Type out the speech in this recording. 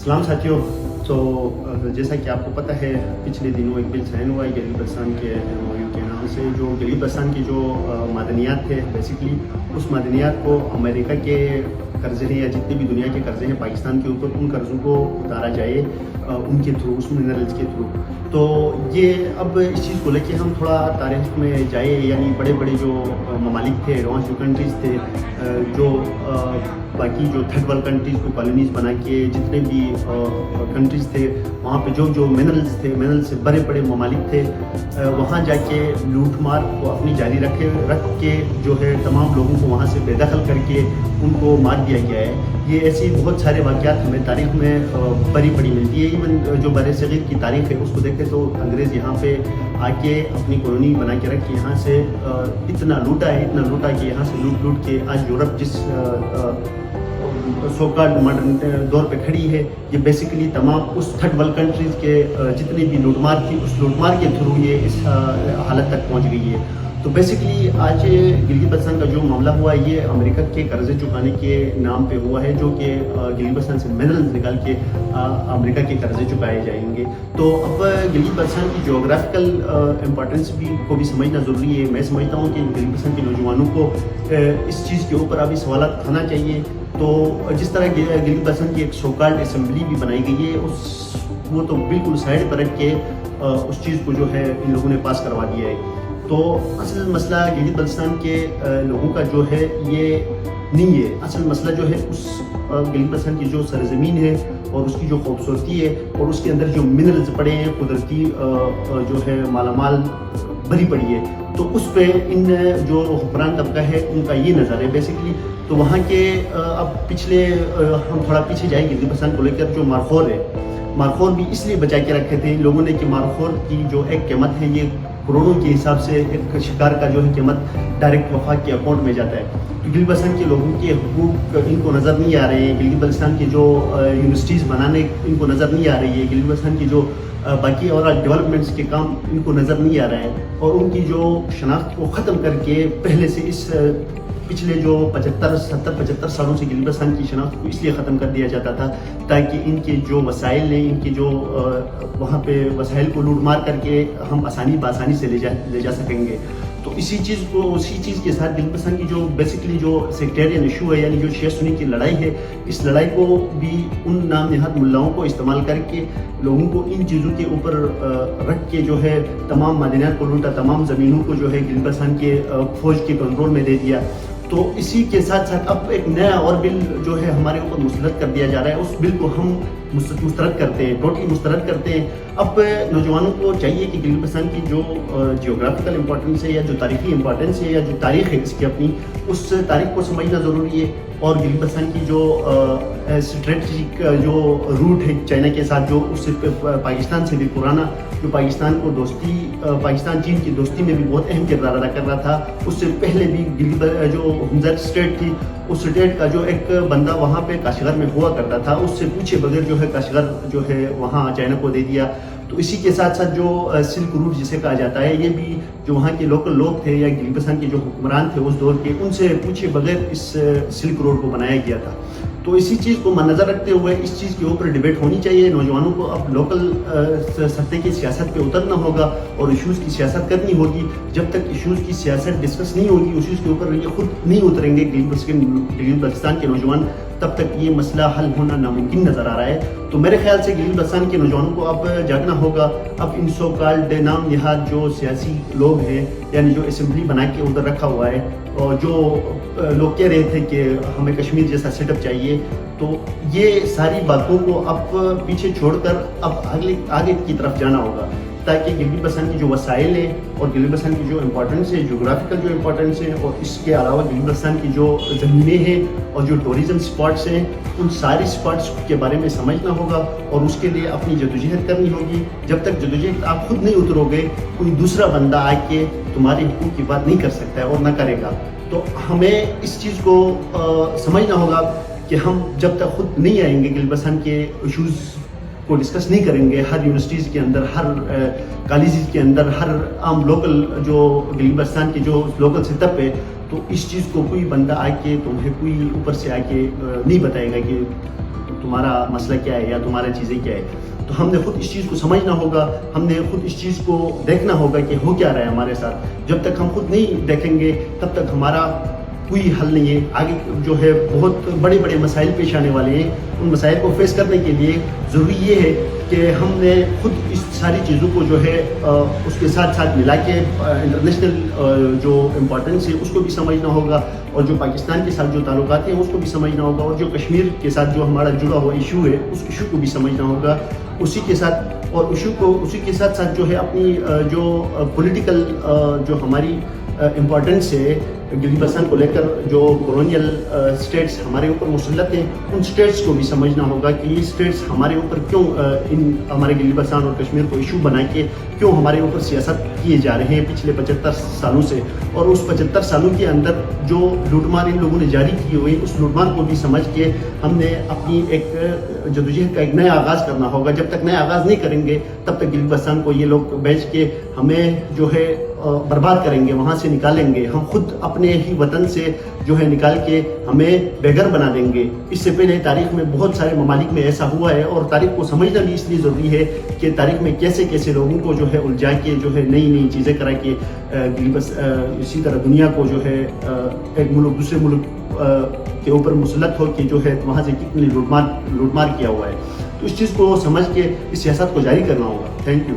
सलाम साथियों। तो जैसा कि आपको पता है पिछले दिनों एक बिल साइन हुआ है गिलगित बल्तिस्तान के MOU के नाम से। जो गिलगित बल्तिस्तान की जो मादनियात थे बेसिकली उस मादनियात को अमेरिका के कर्जे हैं या जितने भी दुनिया के कर्जे हैं पाकिस्तान के ऊपर, उन कर्ज़ों को उतारा जाए उनके थ्रू, उस मिनरल्स के थ्रू। तो ये अब इस चीज़ को लेके हम थोड़ा तारीख में जाए, यानी बड़े बड़े जो ममालिक थे, एडवांस जो कंट्रीज़ थे, जो बाकी जो थर्ड वर्ल्ड कंट्रीज़ को कॉलोनीज़ बना के जितने भी कंट्रीज़ थे वहाँ पे जो मिनरल्स थे, मिनरल से बड़े बड़े ममालिक थे, वहाँ जाके लूट मार को अपनी जारी रख के जो है तमाम लोगों को वहाँ से बेदखल करके उनको मार दिया गया है। ये ऐसी बहुत सारे वाक़यात हमें तारीख़ में बड़ी मिलती है। इवन जो बरसग़ीर की तारीख़ है उसको देखें तो अंग्रेज़ यहाँ पे आके अपनी कॉलोनी बना के रख के यहाँ से इतना लूटा कि यहाँ से लूट के आज यूरोप जिस सो कॉल्ड मॉडर्न दौर पे खड़ी है, ये बेसिकली तमाम उस थर्ड वर्ल्ड कंट्रीज़ के जितनी भी लूटमार थी उस लूटमार के थ्रू ये इस हालत तक पहुँच गई है। तो बेसिकली आज गिलगित बल्तिस्तान का जो मामला हुआ है ये अमेरिका के कर्जे चुकाने के नाम पे हुआ है, जो कि गिलगित बल्तिस्तान से मिनरल्स निकाल के अमेरिका के कर्जे चुकाए जाएंगे। तो अब गिलगित बल्तिस्तान की जोग्राफिकल इम्पोर्टेंस को भी समझना ज़रूरी है। मैं समझता हूँ कि गिलगित बल्तिस्तान के नौजवानों को इस चीज़ के ऊपर अभी सवाल उठाना चाहिए। तो जिस तरह गिलगित बल्तिस्तान की एक सो कॉल्ड असेंबली भी बनाई गई है वो तो बिल्कुल साइड पर रख के उस चीज़ को जो है इन लोगों ने पास करवा दिया है। तो असल मसला गिलगित बल्तिस्तान के लोगों का जो है ये नहीं है। असल मसला जो है उस गिलगित बल्तिस्तान की जो सरजमीन है और उसकी जो खूबसूरती है और उसके अंदर जो मिनरल्स पड़े हैं, कुदरती जो है मालामाल भरी पड़ी है, तो उस पे इन जो हुक्मरान तबका है उनका ये नज़र है बेसिकली। तो वहाँ के अब पिछले हम थोड़ा पीछे जाएंगे गिलगित बल्तिस्तान को लेकर, जो मारखोर है, मारखोर भी इसलिए बचा के रखे थे इन लोगों ने कि मारखोर की जो एक कीमत है ये करोड़ों के हिसाब से एक शिकार का जो है कीमत डायरेक्ट वफाक के अकाउंट में जाता है। तो गिलगित बल्तिस्तान के लोगों के हुकूक इनको नज़र नहीं आ रहे हैं। गिलगित बल्तिस्तान के जो यूनिवर्सिटीज़ बनाने इनको नज़र नहीं आ रही है। गिलगित बल्तिस्तान की जो बाकी और डेवलपमेंट्स के काम इनको नज़र नहीं आ रहा है। और उनकी जो शनाख्त को ख़त्म करके पहले से इस पिछले जो 75 सालों से गिलगित बल्तिस्तान की शनाख्त को इसलिए ख़त्म कर दिया जाता था ताकि इनके जो वसाइल हैं, इनके जो वहाँ पे वसाइल को लूट मार करके हम आसानी से ले जा सकेंगे। तो उसी चीज़ के साथ गिलगित बल्तिस्तान की जो बेसिकली जो सेक्टेरियन इशू है, यानी जो शिया सुन्नी की लड़ाई है, इस लड़ाई को भी उन नाम नहाद मुल्लाओं को इस्तेमाल करके लोगों को इन चीज़ों के ऊपर रख के जो है तमाम मादनियात को लूटा, तमाम ज़मीनों को जो है गिलगित बल्तिस्तान के फ़ौज के कंट्रोल में दे दिया। तो इसी के साथ साथ अब एक नया और बिल जो है हमारे ऊपर मुस्तरद कर दिया जा रहा है। उस बिल को हम मुस्तरद करते हैं, टोटली मुस्तरद करते हैं। अब नौजवानों को चाहिए कि गिलगित बल्तिस्तान की जो जियोग्राफिकल इंपॉर्टेंस है या जो तारीखी इंपॉर्टेंस है या जो तारीख है इसकी अपनी, उस तारीख को समझना ज़रूरी है। और गिलगित बल्तिस्तान की जो स्ट्रेटजिक जो रूट है चाइना के साथ, जो उससे पाकिस्तान से भी पुराना, जो पाकिस्तान को दोस्ती, पाकिस्तान चीन की दोस्ती में भी बहुत अहम किरदार अदा कर रहा था। उससे पहले भी गिलगित जो हुंज़र स्टेट थी, उस स्टेट का जो एक बंदा वहाँ पे काशगर में हुआ करता था, उससे पूछे बगैर जो है काशगर जो है वहाँ चाइना को दे दिया। तो इसी के साथ साथ जो सिल्क रूट जिसे कहा जाता है, ये भी जो वहाँ के लोकल लोग थे या गिलगित बल्तिस्तान के जो हुक्मरान थे उस दौर के, उनसे पूछे बगैर इस सिल्क रोड को बनाया गया था। तो इसी चीज़ को मद्देनज़र रखते हुए इस चीज़ के ऊपर डिबेट होनी चाहिए। नौजवानों को अब लोकल सत्ते की सियासत पे उतरना होगा और इशूज़ की सियासत करनी होगी। जब तक इशूज़ की सियासत डिस्कस नहीं होगी, इशूज़ के ऊपर ये खुद नहीं उतरेंगे गिलगित बल्तिस्तान के नौजवान, तब तक ये मसला हल होना नामुमकिन नज़र आ रहा है। तो मेरे ख्याल से गिलगित बल्तिस्तान के नौजवानों को अब जागना होगा। अब इन सो कॉल्ड नाम नहाद जो सियासी लोग हैं, यानी जो असेंबली बना के उधर रखा हुआ है, और जो लोग कह रहे थे कि हमें कश्मीर जैसा सेटअप चाहिए, तो ये सारी बातों को अब पीछे छोड़कर अब आगे की तरफ जाना होगा, ताकि गिलगित बल्तिस्तान की जो वसाइल है और गिलगित बल्तिस्तान की जो इम्पोर्टेंस है, जोग्राफिकल जो इम्पोर्टेंस है, और इसके अलावा गिलगित बल्तिस्तान की जो ज़मीनें हैं और जो टूरिज़म स्पॉट्स हैं, उन सारे स्पॉट्स के बारे में समझना होगा और उसके लिए अपनी जदोजहद करनी होगी। जब तक जदोजहद आप खुद नहीं उतरोगे, कोई दूसरा बंदा आके तुम्हारे हुकूक की बात नहीं कर सकता है और ना करेगा। तो हमें इस चीज़ को समझना होगा कि हम जब तक खुद नहीं आएंगे, गिलगित बल्तिस्तान के इशूज़ को डिस्कस नहीं करेंगे, हर यूनिवर्सिटीज़ के अंदर, हर कॉलेज के अंदर, हर आम लोकल जो गिलगित बल्तिस्तान के जो लोकल सेटअप है, تو اس چیز کو کوئی بندہ آ کے تمہیں کوئی اوپر سے آ کے نہیں بتائے گا کہ تمہارا مسئلہ کیا ہے یا تمہارا چیزیں کیا ہے. تو ہم نے خود اس چیز کو سمجھنا ہوگا, ہم نے خود اس چیز کو دیکھنا ہوگا کہ ہو کیا رہا ہے ہمارے ساتھ. جب تک ہم خود نہیں دیکھیں گے تب تک ہمارا کوئی حل نہیں ہے. آگے جو ہے بہت بڑے بڑے مسائل پیش آنے والے ہیں. ان مسائل کو فیس کرنے کے لیے ضروری یہ ہے کہ ہم نے خود اس ساری چیزوں کو جو ہے اس کے ساتھ ساتھ ملا کے انٹرنیشنل جو امپورٹنس ہے اس کو بھی سمجھنا ہوگا, اور جو پاکستان کے ساتھ جو تعلقات ہیں اس کو بھی سمجھنا ہوگا, اور جو کشمیر کے ساتھ جو ہمارا جڑا ہوا ایشو ہے اس ایشو کو بھی سمجھنا ہوگا. اسی کے ساتھ اور اسی کے ساتھ ساتھ جو ہے اپنی جو پولیٹیکل جو ہماری امپورٹنس ہے گلگت بلتستان کو لے کر, جو کولونیل اسٹیٹس ہمارے اوپر مسلط ہیں ان اسٹیٹس کو بھی سمجھنا ہوگا کہ یہ اسٹیٹس ہمارے اوپر کیوں ہمارے گلگت بلتستان اور کشمیر کو ایشو بنا کے کیوں ہمارے اوپر سیاست کیے جا رہے ہیں پچھلے 75 سالوں سے. اور اس 75 سالوں کے اندر جو لوٹ مار ان لوگوں نے جاری کی ہوئی اس لوٹ مار کو بھی سمجھ کے ہم نے اپنی ایک جدوجہد کا ایک نیا آغاز کرنا ہوگا. جب تک نیا آغاز نہیں کریں گے تب تک گلگت بلتستان کو یہ لوگ بیچ کے ہمیں جو ہے برباد کریں گے, وہاں سے نکالیں گے. ہم خود اپنے ہی وطن سے جو ہے نکال کے ہمیں بے گھر بنا دیں گے. اس سے پہلے تاریخ میں بہت سارے ممالک میں ایسا ہوا ہے, اور تاریخ کو سمجھنا بھی اس لیے ضروری ہے کہ تاریخ میں کیسے کیسے لوگوں کو جو ہے الجھا کے جو ہے نئی نئی چیزیں کرا کے اسی طرح دنیا کو جو ہے ایک ملک دوسرے ملک کے اوپر مسلط ہو کے جو ہے وہاں سے کتنی لوٹ مار کیا ہوا ہے. تو اس چیز کو سمجھ کے اس سیاست کو جاری کرنا ہوگا. Thank you.